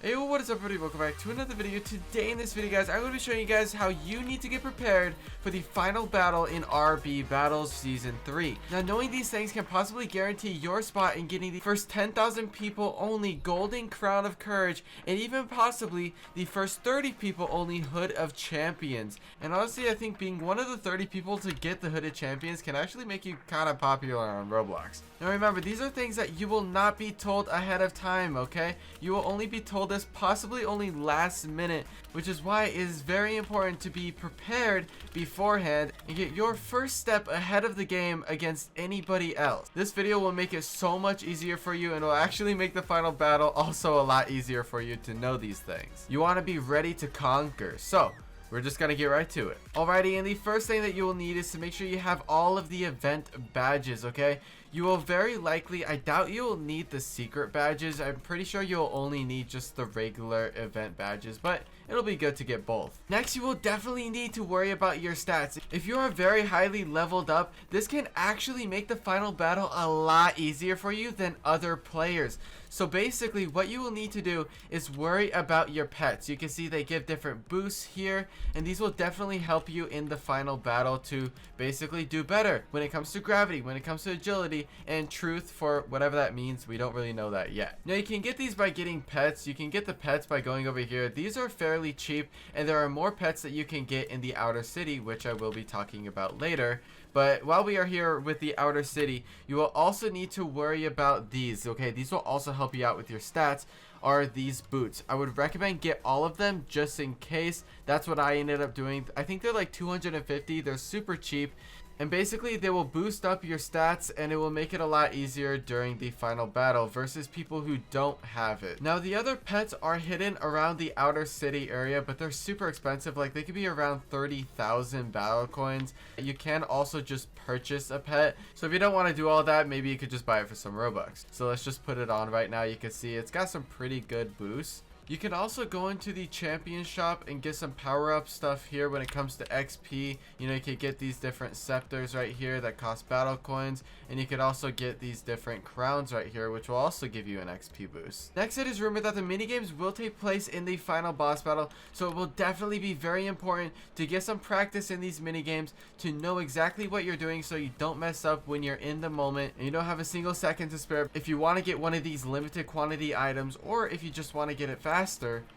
Hey, what is up everybody, welcome back to another video. Today in this video guys, I'm going to be showing you guys how you need to get prepared for the final battle in RB Battles Season 3. Now knowing these things can possibly guarantee your spot in getting the first 10,000 people only Golden Crown of Courage, and even possibly the first 30 people only Hood of Champions. And honestly, I think being one of the 30 people to get the Hood of Champions can actually make you kind of popular on Roblox. Now remember, these are things that you will not be told ahead of time, okay? You will only be told this possibly only last minute, which is why it is very important to be prepared beforehand and get your first step ahead of the game against anybody else. This video will make it so much easier for you, and will actually make the final battle also a lot easier for you to know these things. You want to be ready to conquer, so we're just gonna get right to it. Alrighty, and the first thing that you will need is to make sure you have all of the event badges, okay? You will very likely, I doubt you will need the secret badges. I'm pretty sure you'll only need just the regular event badges, but it'll be good to get both. Next, you will definitely need to worry about your stats. If you are very highly leveled up, this can actually make the final battle a lot easier for you than other players. So basically, what you will need to do is worry about your pets. You can see they give different boosts here, and these will definitely help you in the final battle to basically do better when it comes to gravity, when it comes to agility, and truth, for whatever that means. We don't really know that yet. Now you can get these by getting pets. You can get the pets by going over here. These are fairly cheap, and there are more pets that you can get in the outer city, which I will be talking about later. But while we are here with the outer city, you will also need to worry about these, okay? These will also help you out with your stats, are these boots. I would recommend get all of them just in case. That's what I ended up doing. I think they're like 250. They're super cheap. And basically they will boost up your stats, and it will make it a lot easier during the final battle versus people who don't have it. Now the other pets are hidden around the outer city area, but they're super expensive. Like they could be around 30,000 battle coins. You can also just purchase a pet. So if you don't want to do all that, maybe you could just buy it for some Robux. So let's just put it on right now. You can see it's got some pretty good boosts. You can also go into the champion shop and get some power-up stuff here when it comes to XP. You know, you could get these different scepters right here that cost battle coins, and you could also get these different crowns right here, which will also give you an XP boost. Next, it is rumored that the minigames will take place in the final boss battle, so it will definitely be very important to get some practice in these minigames to know exactly what you're doing so you don't mess up when you're in the moment and you don't have a single second to spare. If you want to get one of these limited quantity items, or if you just want to get it faster,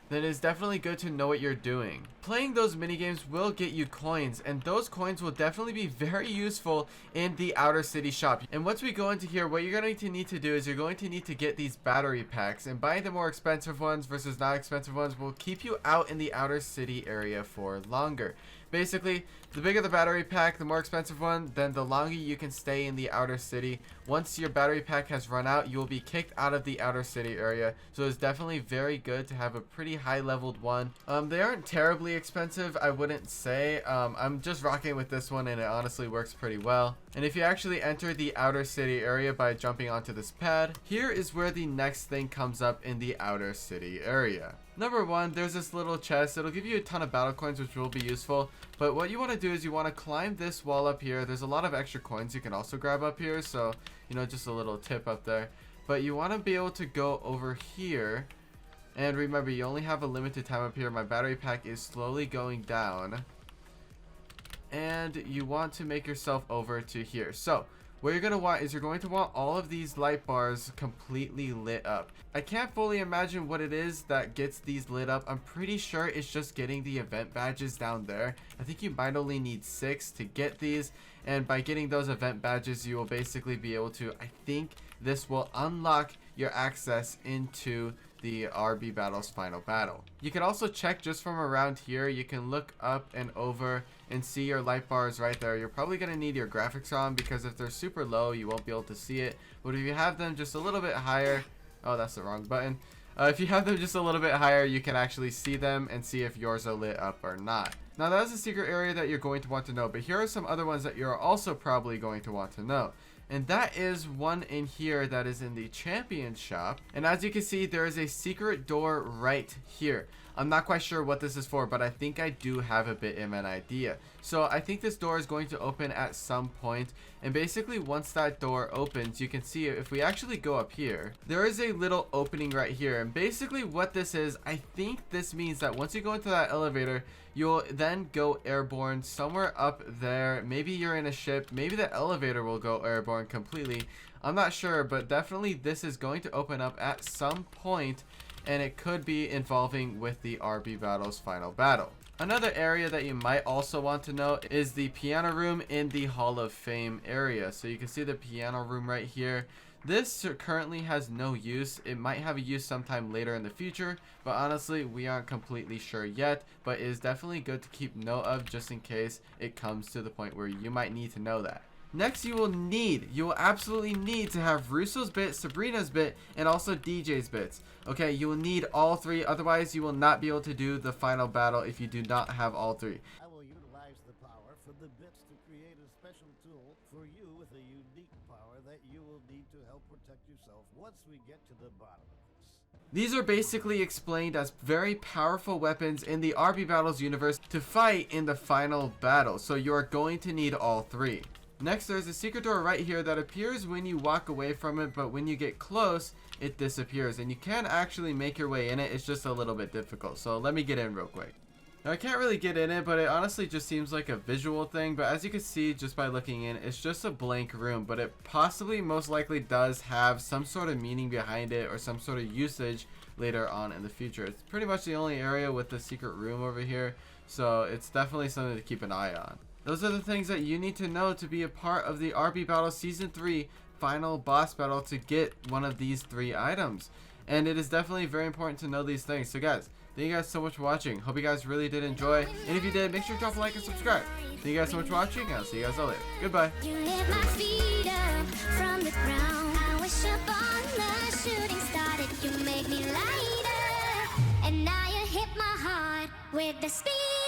then it's definitely good to know what you're doing. Playing those minigames will get you coins, and those coins will definitely be very useful in the outer city shop. And once we go into here, what you're going to need to do is you're going to need to get these battery packs, and buying the more expensive ones versus not expensive ones will keep you out in the outer city area for longer. Basically, the bigger the battery pack, the more expensive one, then the longer you can stay in the outer city. Once your battery pack has run out, you will be kicked out of the outer city area. So it's definitely very good to have a pretty high leveled one. They aren't terribly expensive, I wouldn't say. I'm just rocking with this one, and it honestly works pretty well. And if you actually enter the outer city area by jumping onto this pad, here is where the next thing comes up in the outer city area. Number one, there's this little chest. It'll give you a ton of battle coins, which will be useful. But what you want to do is you want to climb this wall up here. There's a lot of extra coins you can also grab up here. So, you know, just a little tip up there. But you want to be able to go over here. And remember, you only have a limited time up here. My battery pack is slowly going down. And you want to make yourself over to here. So what you're going to want is you're going to want all of these light bars completely lit up. I can't fully imagine what it is that gets these lit up. I'm pretty sure it's just getting the event badges down there. I think you might only need 6 to get these, and by getting those event badges you will basically be able to, I think this will unlock your access into the RB Battles final battle. You can also check just from around here. You can look up and over and see your light bars right there. You're probably going to need your graphics on, because if they're super low you won't be able to see it. But if you have them just a little bit higher, oh, that's the wrong button. If you have them just a little bit higher, you can actually see them and see if yours are lit up or not. Now that is a secret area that you're going to want to know, but here are some other ones that you're also probably going to want to know. And that is one in here that is in the champion shop. And as you can see, there is a secret door right here. I'm not quite sure what this is for, but I think I do have a bit of an idea. So I think this door is going to open at some point, And basically once that door opens, you can see if we actually go up here, there is a little opening right here. And basically what this is, I think this means that once you go into that elevator, you'll then go airborne somewhere up there. Maybe you're in a ship, maybe the elevator will go airborne completely. I'm not sure, but definitely this is going to open up at some point, and it could be involving with the RB Battles final battle. Another area that you might also want to know is the piano room in the Hall of Fame area. So you can see the piano room right here. This currently has no use. It might have a use sometime later in the future, but honestly we aren't completely sure yet, but it is definitely good to keep note of just in case it comes to the point where you might need to know that. Next, you will absolutely need to have Russo's bit, Sabrina's bit, and also DJ's bits. Okay, you will need all three, otherwise you will not be able to do the final battle if you do not have all three. I will utilize the power for the bits to create a special tool for you with a unique power that you will need to help protect yourself once we get to the bottom of this. These are basically explained as very powerful weapons in the RB Battles universe to fight in the final battle, so you are going to need all three. Next, there's a secret door right here that appears when you walk away from it, but when you get close, it disappears. And you can actually make your way in it, it's just a little bit difficult. So let me get in real quick. Now, I can't really get in it, but it honestly just seems like a visual thing. But as you can see just by looking in, it's just a blank room. But it possibly most likely does have some sort of meaning behind it or some sort of usage later on in the future. It's pretty much the only area with the secret room over here. So it's definitely something to keep an eye on. Those are the things that you need to know to be a part of the RB Battle Season 3 final boss battle to get one of these three items. And it is definitely very important to know these things. So guys, thank you guys so much for watching. Hope you guys really did enjoy. And if you did, make sure to drop a like and subscribe. Thank you guys so much for watching, and I'll see you guys all later. Goodbye. You lift my feet up from the ground. I wish upon the shooting star that you make me lighter. And now you hit my heart with the speed.